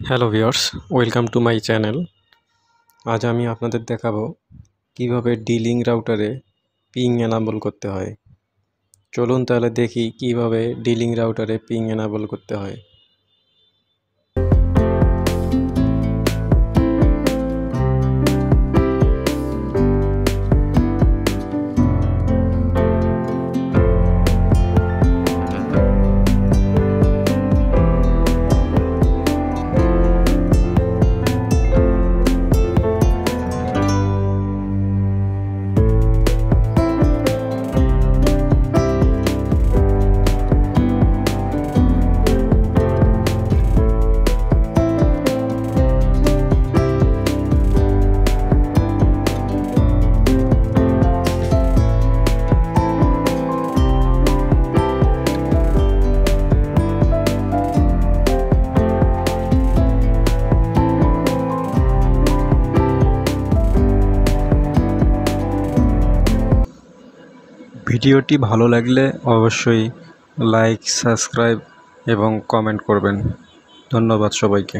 Hello viewers, welcome to my channel. আজ আমি আপনাদের দেখাবো কিভাবে ডিলিং রাউটারে পিং এনাবল করতে হয়। চলুন তাহলে দেখি কিভাবে ডিলিং রাউটারে পিং এনাবল করতে হয়। ভিডিওটি ভালো লাগলে অবশ্যই লাইক, সাবস্ক্রাইব এবং কমেন্ট করবেন। ধন্যবাদ সবাইকে।